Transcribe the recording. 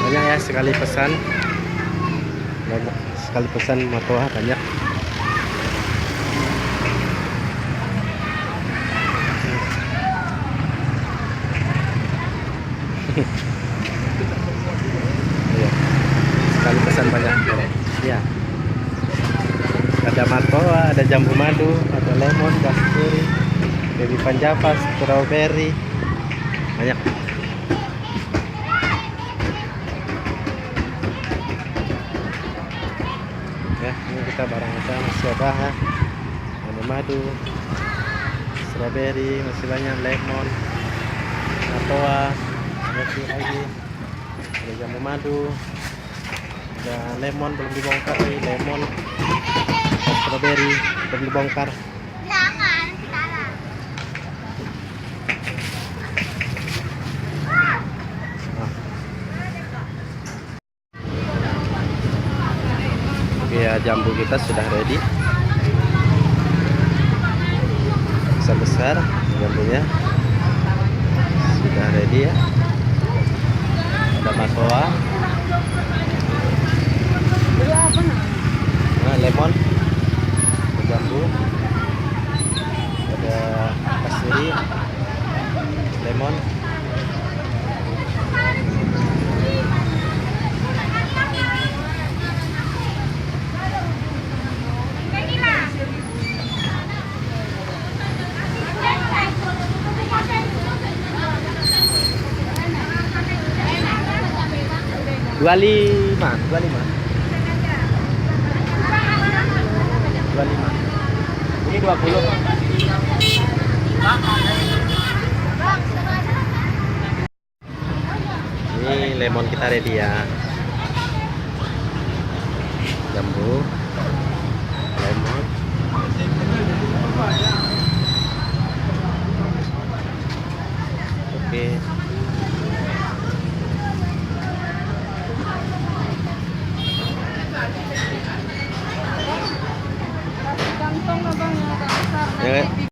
banyak ya, sekali pesan banyak, sekali pesan matoa banyak. Iya, sekali pesan banyak ya. Ada matoa, ada jambu madu, ada lemon, kasturi, baby panjava, strawberry, banyak. Ya, ini kita barang masih ada ya. Ada madu, strawberry, masih banyak, lemon, matoa, ada lagi, ada jambu madu, ada lemon belum dibongkar nih, lemon, strawberry belum dibongkar. Oke ya, jambu kita sudah ready, besar-besar jambunya sudah ready ya. Ada matoa, nah, lemon, ada jambu, ada kasturi, lemon, dua lima ini 20. Ini lemon kita ready ya, jambu, lemon, oke.